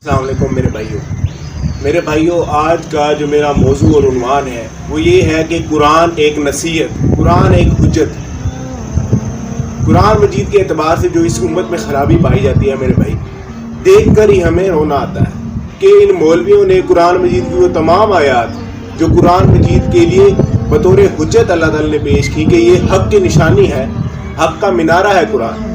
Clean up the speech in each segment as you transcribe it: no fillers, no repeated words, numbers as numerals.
السلام علیکم میرے بھائیوں آج کا جو میرا موضوع اور عنوان ہے وہ یہ ہے کہ قرآن ایک نصیحت، قرآن ایک حجت۔ قرآن مجید کے اعتبار سے جو اس امت میں خرابی پائی جاتی ہے میرے بھائی، دیکھ کر ہی ہمیں رونا آتا ہے کہ ان مولویوں نے قرآن مجید کی وہ تمام آیات جو قرآن مجید کے لیے بطور حجت اللہ تعالی نے پیش کی کہ یہ حق کی نشانی ہے، حق کا منارہ ہے قرآن،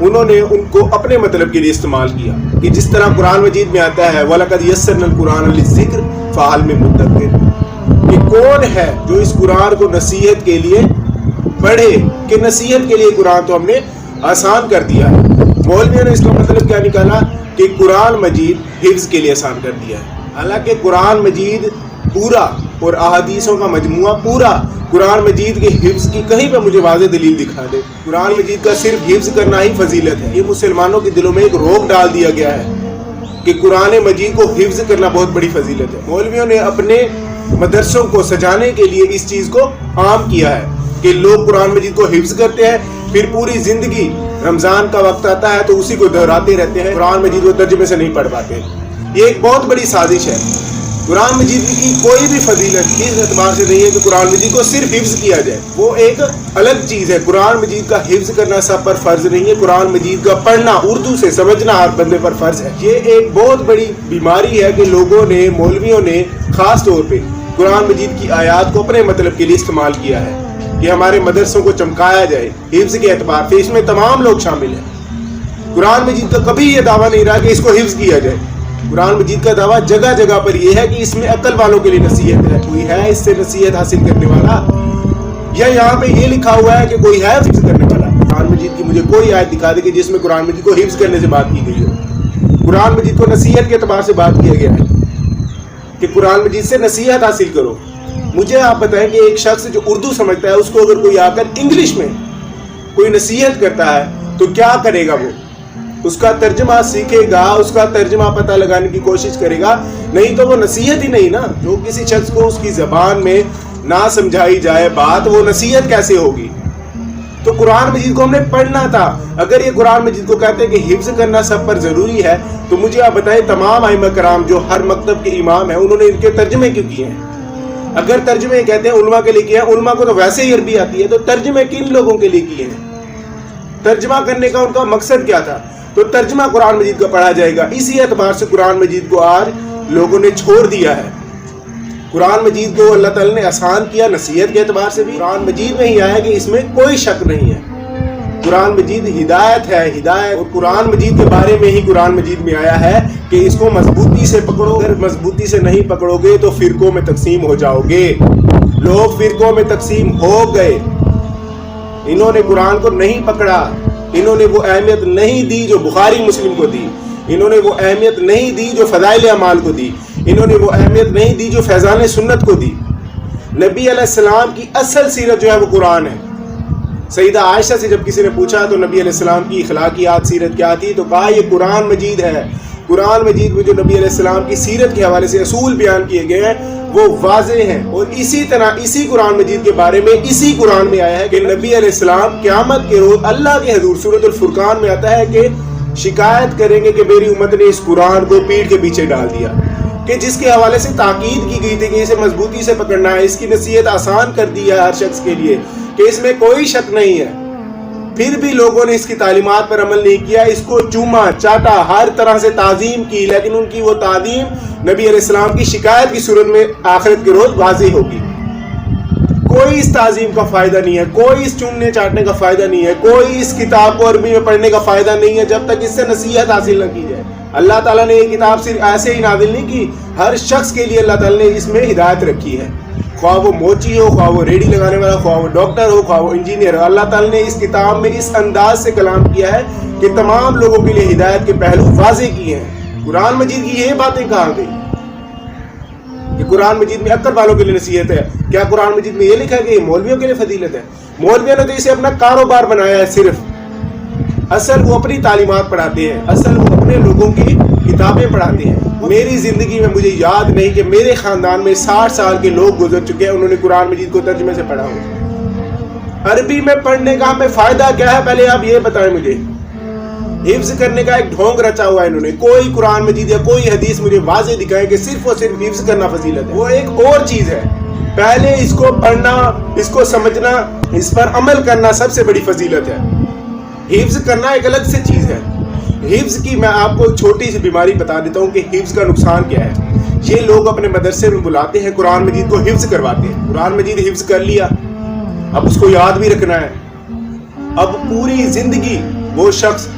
انہوں نے ان کو اپنے مطلب کے لیے استعمال کیا کہ جس طرح قرآن مجید میں آتا ہے وَلَقَدْ يَسَّرْنَا الْقُرْآنَ لِلذِّكْرِ فَهَلْ مِن مُدَّكِرٍ، کہ کون ہے جو اس قرآن کو نصیحت کے لیے پڑھے، کہ نصیحت کے لیے قرآن تو ہم نے آسان کر دیا ہے۔ مولویوں نے اس کا مطلب کیا نکالا کہ قرآن مجید حفظ کے لیے آسان کر دیا ہے، حالانکہ قرآن مجید پورا اور احادیثوں کا مجموعہ پورا قرآن مجید کے حفظ کی کہیں پہ مجھے واضح دلیل دکھا دے۔ قرآن مجید کا صرف حفظ کرنا ہی فضیلت ہے، یہ مسلمانوں کے دلوں میں ایک روک ڈال دیا گیا ہے کہ قرآن مجید کو حفظ کرنا بہت بڑی فضیلت ہے۔ مولویوں نے اپنے مدرسوں کو سجانے کے لیے اس چیز کو عام کیا ہے کہ لوگ قرآن مجید کو حفظ کرتے ہیں، پھر پوری زندگی رمضان کا وقت آتا ہے تو اسی کو دہراتے رہتے ہیں، قرآن مجید کو ترجمے سے نہیں پڑھ پاتے۔ یہ ایک بہت بڑی سازش ہے۔ قرآن مجید کی کوئی بھی فضیلت اس اعتبار سے نہیں ہے کہ قرآن مجید کو صرف حفظ کیا جائے، وہ ایک الگ چیز ہے۔ قرآن مجید کا حفظ کرنا سب پر فرض نہیں ہے، قرآن مجید کا پڑھنا، اردو سے سمجھنا ہر بندے پر فرض ہے۔ یہ ایک بہت بڑی بیماری ہے کہ لوگوں نے، مولویوں نے خاص طور پہ قرآن مجید کی آیات کو اپنے مطلب کے لیے استعمال کیا ہے کہ ہمارے مدرسوں کو چمکایا جائے حفظ کے اعتبار سے، اس میں تمام لوگ شامل ہیں۔ قرآن مجید کا کبھی یہ دعویٰ نہیں رہا کہ اس کو حفظ کیا جائے۔ قرآن مجید کا دعویٰ جگہ جگہ پر یہ ہے کہ اس میں عقل والوں کے لیے نصیحت ہے، کوئی ہے اس سے نصیحت حاصل کرنے والا، یا یہاں پہ یہ لکھا ہوا ہے کہ کوئی ہے حفظ کرنے والا۔ قرآن مجید کی مجھے کوئی آیت دکھا دے کہ جس میں قرآن مجید کو حفظ کرنے سے بات کی گئی ہو۔ قرآن مجید کو نصیحت کے اعتبار سے بات کیا گیا ہے کہ قرآن مجید سے نصیحت حاصل کرو۔ مجھے آپ بتائیں کہ ایک شخص جو اردو سمجھتا ہے اس کو اگر کوئی آ کر انگلش میں کوئی نصیحت کرتا ہے تو کیا کرے گا؟ وہ اس کا ترجمہ سیکھے گا، اس کا ترجمہ پتہ لگانے کی کوشش کرے گا، نہیں تو وہ نصیحت ہی نہیں نا۔ جو کسی شخص کو اس کی زبان میں نہ سمجھائی جائے بات، وہ نصیحت کیسے ہوگی؟ تو قرآن مجید کو ہم نے پڑھنا تھا۔ اگر یہ قرآن مجید کو کہتے ہیں کہ حفظ کرنا سب پر ضروری ہے تو مجھے آپ بتائیں تمام ائمہ کرام جو ہر مکتب کے امام ہیں انہوں نے ان کے ترجمے کیوں کیے ہیں؟ اگر ترجمے کہتے ہیں علماء کے لیے کیے ہیں، علماء کو تو ویسے ہی عربی آتی ہے، تو ترجمے کن لوگوں کے لیے کیے ہیں؟ ترجمہ کرنے کا ان کا مقصد کیا تھا؟ تو ترجمہ قرآن مجید کا پڑھا جائے گا۔ اسی اعتبار سے قرآن مجید کو آج لوگوں نے چھوڑ دیا ہے۔ قرآن مجید کو اللہ تعالی نے آسان کیا نصیحت کے اعتبار سے بھی، قرآن مجید میں ہی آیا کہ اس میں کوئی شک نہیں ہے، قرآن مجید ہدایت ہے، ہدایت۔ اور قرآن مجید کے بارے میں ہی قرآن مجید میں آیا ہے کہ اس کو مضبوطی سے پکڑو، اگر مضبوطی سے نہیں پکڑو گے تو فرقوں میں تقسیم ہو جاؤ گے۔ لوگ فرقوں میں تقسیم ہو گئے، انہوں نے قرآن کو نہیں پکڑا، انہوں نے وہ اہمیت نہیں دی جو بخاری مسلم کو دی، انہوں نے وہ اہمیت نہیں دی جو فضائل اعمال کو دی، انہوں نے وہ اہمیت نہیں دی جو فیضان سنت کو دی۔ نبی علیہ السلام کی اصل سیرت جو ہے وہ قرآن ہے۔ سیدہ عائشہ سے جب کسی نے پوچھا تو نبی علیہ السلام کی اخلاقیات سیرت کیا تھی تو کہا یہ قرآن مجید ہے۔ قرآن مجید میں جو نبی علیہ السلام کی سیرت کے حوالے سے اصول بیان کیے گئے ہیں وہ واضح ہیں، اور اسی طرح اسی قرآن مجید کے بارے میں اسی قرآن میں آیا ہے کہ نبی علیہ السلام قیامت کے روز اللہ کے حضور، سورۃ الفرقان میں آتا ہے کہ شکایت کریں گے کہ میری امت نے اس قرآن کو پیٹھ کے پیچھے ڈال دیا، کہ جس کے حوالے سے تاکید کی گئی تھی کہ اسے مضبوطی سے پکڑنا ہے، اس کی نصیحت آسان کر دی ہے ہر شخص کے لیے کہ اس میں کوئی شک نہیں ہے۔ پھر بھی لوگوں نے اس کی تعلیمات پر عمل نہیں کیا، اس کو چوما چاٹا، ہر طرح سے تعظیم کی، لیکن ان کی وہ تعظیم نبی علیہ السلام کی شکایت کی صورت میں آخرت کے روز واضح ہوگی۔ کوئی اس تعظیم کا فائدہ نہیں ہے، کوئی اس چومنے چاٹنے کا فائدہ نہیں ہے، کوئی اس کتاب کو عربی میں پڑھنے کا فائدہ نہیں ہے جب تک اس سے نصیحت حاصل نہ کی جائے۔ اللہ تعالیٰ نے یہ کتاب صرف ایسے ہی نازل نہیں کی، ہر شخص کے لیے اللہ تعالیٰ نے اس میں ہدایت رکھی ہے، خواہ وہ موچی ہو، خواہ وہ ریڈی لگانے والا، خواہ وہ ڈاکٹر ہو، خواہ وہ انجینئر ہو۔ اللہ تعالیٰ نے اس کتاب میں اس انداز سے کلام کیا ہے کہ تمام لوگوں کے لیے ہدایت کے پہلو واضح کیے ہیں۔ قرآن مجید کی یہ باتیں کہاں گئی کہ قرآن مجید میں عقل والوں کے لیے نصیحت ہے؟ کیا قرآن مجید میں یہ لکھا ہے کہ یہ مولویوں کے لیے فضیلت ہے؟ مولویوں نے تو اسے اپنا کاروبار بنایا ہے صرف۔ اصل وہ اپنی تعلیمات پڑھاتے ہیں، اصل وہ اپنے لوگوں کی کتابیں پڑھاتے ہیں۔ میری زندگی میں مجھے یاد نہیں کہ میرے خاندان میں 60 سال کے لوگ گزر چکے ہیں انہوں نے قرآن مجید کو ترجمے سے پڑھا ہو۔ عربی میں پڑھنے کا ہمیں فائدہ کیا ہے؟ پہلے آپ یہ بتائیں مجھے۔ हिफ्ज करने का एक ढोंग रचा हुआ है इन्होंने। कोई कुरान मजीद या कोई हदीस मुझे वाज़े दिखाए कि सिर्फ और सिर्फ हिफ्ज करना फजीलत है, वो एक और चीज है। पहले इसको पढ़ना, इसको समझना, इस पर अमल करना सबसे बड़ी फजीलत है। हिफ्ज करना एक अलग से चीज है। हिफ्ज की मैं आपको छोटी सी बीमारी बता देता हूँ कि हिफ्ज का नुकसान क्या है। ये लोग अपने मदरसे में बुलाते हैं, कुरान मजीद को हिफ्ज करवाते हैं। कुरान मजीद हिफ्ज कर लिया, अब उसको याद भी रखना है। अब पूरी जिंदगी वो शख्स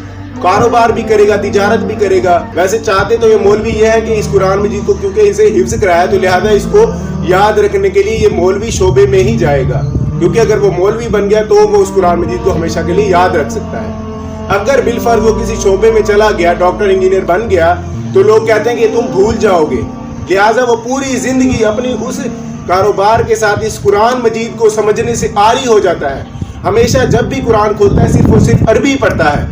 कारोबार भी करेगा, तिजारत भी करेगा। वैसे चाहते तो ये मौलवी ये है कि इस कुरान मजीद को क्योंकि इसे हिफ्ज कराया तो लिहाजा इसको याद रखने के लिए ये मौलवी शोबे में ही जाएगा, क्योंकि अगर वो मौलवी बन गया तो वो उस कुरान मजीद को हमेशा के लिए याद रख सकता है। अगर बिलफर्ज वो किसी शोबे में चला गया, डॉक्टर इंजीनियर बन गया, तो लोग कहते हैं कि तुम भूल जाओगे। लिहाजा वो पूरी जिंदगी अपनी उस कारोबार के साथ इस कुरान मजीद को समझने से आरी हो जाता है। हमेशा जब भी कुरान खोलता है सिर्फ और सिर्फ अरबी पढ़ता है।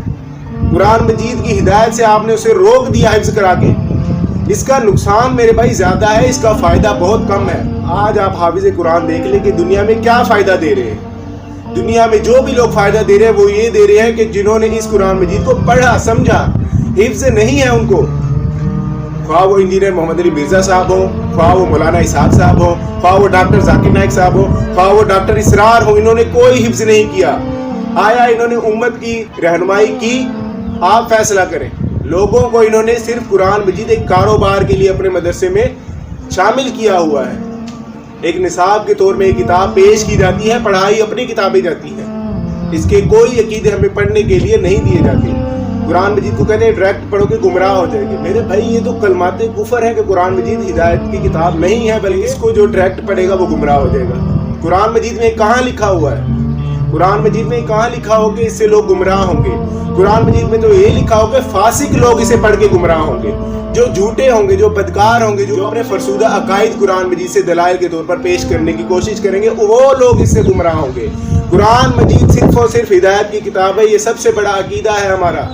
कुरान मजीद की हिदायत से आपने उसे रोक दिया हिफ्ज करा के। इसका नुकसान मेरे भाई ज्यादा है, इसका फायदा बहुत कम है। आज आप हाफिज कुरान देख लें कि दुनिया में क्या फायदा दे रहे हैं। दुनिया में जो भी लोग फायदा दे रहे हैं वो ये दे रहे हैं कि जिन्होंने इस कुरान मजीद को पढ़ा, समझा। हिफ्ज नहीं है उनको, ख्वाह वो इंजीनियर मोहम्मद अली मिर्जा साहब हो, ख्वाह वो मौलाना इसहाक साहब हो, ख्वाह वो डॉक्टर जाकिर नाइक साहब हो, ख्वाह वो डॉक्टर इसरार हो, इन्होंने कोई हिफ्ज नहीं किया। आया इन्होंने उम्मत की रहनुमाई की, आप फैसला करें। लोगों को इन्होंने सिर्फ कुरान मजीद एक कारोबार के लिए अपने मदरसे में शामिल किया हुआ है। एक निसाब के तौर में एक किताब पेश की जाती है, पढ़ाई अपनी किताबें जाती है। इसके कोई अकीदे हमें पढ़ने के लिए नहीं दिए जाते। कुरान मजीद को कहते हैं डायरेक्ट पढ़ोगे गुमराह हो जाएंगे। मेरे भाई ये तो कलमाते कुफर है कि कुरान मजीद हिदायत की किताब नहीं है, बल्कि इसको जो डायरेक्ट पढ़ेगा वो गुमराह हो जाएगा। कुरान मजीद में कहाँ लिखा हुआ है? कुरान मजीद में कहाँ लिखा हो कि इससे लोग गुमराह होंगे? कुरान मजीद में तो ये लिखा हो कि फासिक लोग इसे पढ़ के गुमराह होंगे, जो झूठे होंगे, जो बदकार होंगे, जो अपने फरसूदा अकायद कुरान मजीद से दलाइल के तौर पर पेश करने की कोशिश करेंगे, वो लोग इससे गुमराह होंगे। कुरान मजीद सिर्फ और सिर्फ हिदायत की किताब है, ये सबसे बड़ा अकीदा है हमारा।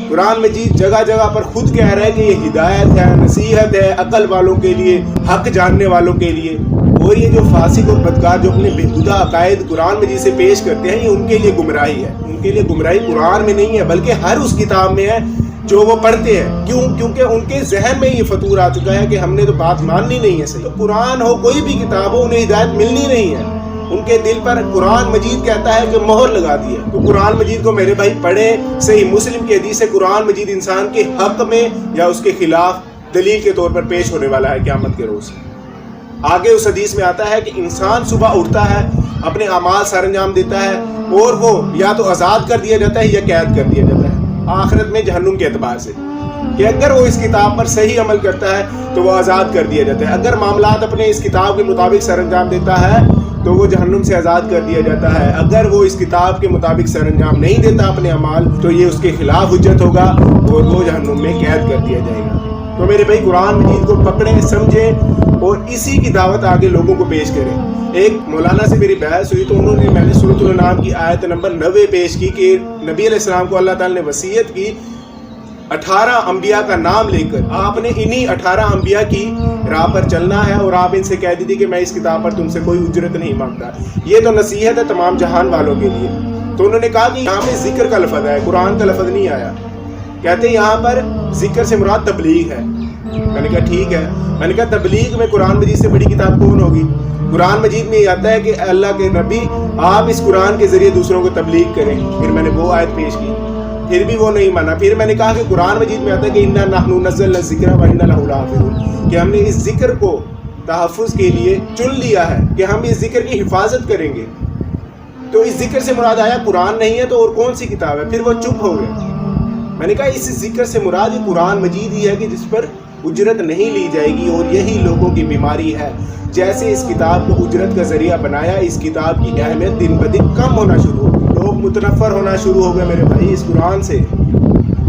कुरान मजीद जगह जगह पर खुद कह रहा है कि ये हिदायत है, नसीहत है अकल वालों के लिए, हक जानने वालों के लिए। और ये जो फासिक और बदकार जो अपने बेहुदा अकायद कुरान मजीद से पेश करते हैं, ये उनके लिए गुमराही है। उनके लिए गुमराही कुरान में नहीं है, बल्कि हर उस किताब में है जो वो पढ़ते हैं। क्यों? क्योंकि उनके जहन में ये फतूर आ चुका है कि हमने तो बात माननी नहीं है। सही तो कुरान हो, कोई भी किताब हो, उन्हें हिदायत मिलनी नहीं है। उनके दिल पर कुरान मजीद कहता है कि मोहर लगा दी है। तो कुरान मजीद को मेरे भाई पढ़े। सही मुस्लिम की हदीस से कुरान मजीद इंसान के हक में या उसके खिलाफ दलील के तौर पर पेश होने वाला है क़यामत के रोज। आगे उस हदीस में आता है कि इंसान सुबह उठता है, अपने अमाल सरंजाम देता है, और वो या तो आज़ाद कर दिया जाता है या कैद कर दिया जाता है आखिरत में जहन्नुम के एतबार से। कि अगर वो इस किताब पर सही अमल करता है तो वो आज़ाद कर दिया जाता है। अगर मामलात अपने इस किताब के मुताबिक सरंजाम देता है तो वो जहन्नुम से आज़ाद कर दिया जाता है। अगर वो इस किताब के मुताबिक सरंजाम नहीं देता अपने अमाल, तो ये उसके खिलाफ हुज्जत होगा और वो जहन्नुम में कैद कर दिया जाएगा। तो मेरे भाई कुरान मजीद को पकड़ें, समझें और इसी की दावत आगे लोगों को पेश करें। एक मौलाना से मेरी बहस हुई तो मैंने सूरतुल अनाम की आयत नंबर 90 पेश की कि नबी अलैहिस्सलाम को अल्लाह ताला ने वसीयत की 18 अंबिया का नाम लेकर आपने इन्हीं 18 अंबिया की राह पर चलना है, और आप इनसे कह दीजिए कि मैं इस किताब पर तुमसे कोई उजरत नहीं मांगता। ये तो नसीहत है तमाम जहान वालों के लिए। तो उन्होंने कहा कि यहाँ पे जिक्र का लफ्ज़ है, कुरान का लफ्ज़ नहीं आया। कहते यहाँ पर जिक्र से मुराद तबलीग है। मैंने कहा ठीक है। मैंने कहा तबलीग में कुरान मजीद से बड़ी किताब कौन होगी? कुरान मजीद में ये आता है कि अल्लाह के नबी आप इस कुरान के जरिए दूसरों को तबलीग करें। फिर मैंने वो आयत पेश की, फिर भी वो नहीं माना। फिर मैंने कहा कि कुरान मजीद में आता है कि इन्ना नहनु नज़्ज़लना ज़िक्रा व इन्ना लहु लहाफ़िज़ून, कि हमने इस जिक्र को तहफ़्फ़ुज़ के लिए चुन लिया है कि हम इस जिक्र की हिफाजत करेंगे। तो इस जिक्र से मुराद आया कुरान नहीं है तो और कौन सी किताब है? फिर वो चुप हो गए। मैंने कहा इस जिक्र से मुराद ये कुरान मजीद ही है कि जिस पर उजरत नहीं ली जाएगी, और यही लोगों की बीमारी है। जैसे इस किताब को उजरत का जरिया बनाया, इस किताब की अहमियत दिन ब दिन कम होना शुरू हो गई। लोग मुतनफ़र होना शुरू हो गए मेरे भाई इस कुरान से।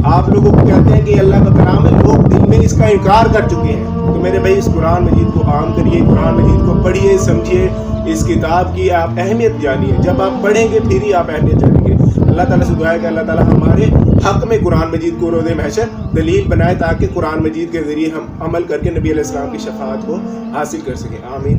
आप लोगों को कहते हैं कि अल्लाह का कलाम है, लोग दिल में इसका इनकार कर चुके हैं। तो मेरे भाई इस कुरान मजीद को आम करिए, कुरान मजीद को पढ़िए, समझिए, इस किताब की आप अहमियत जानिए। जब आप पढ़ेंगे फिर ही आप अहमियत जानेंगे। अल्लाह ताला से दुआ है कि अल्लाह ताला हमारे हक में कुरान मजीद को रोज़े महशर दलील बनाए, ताकि कुरान मजीद के ज़रिए हम अमल करके नबी अलैहिस्सलाम की शफाअत को हासिल कर सकें। आमीन।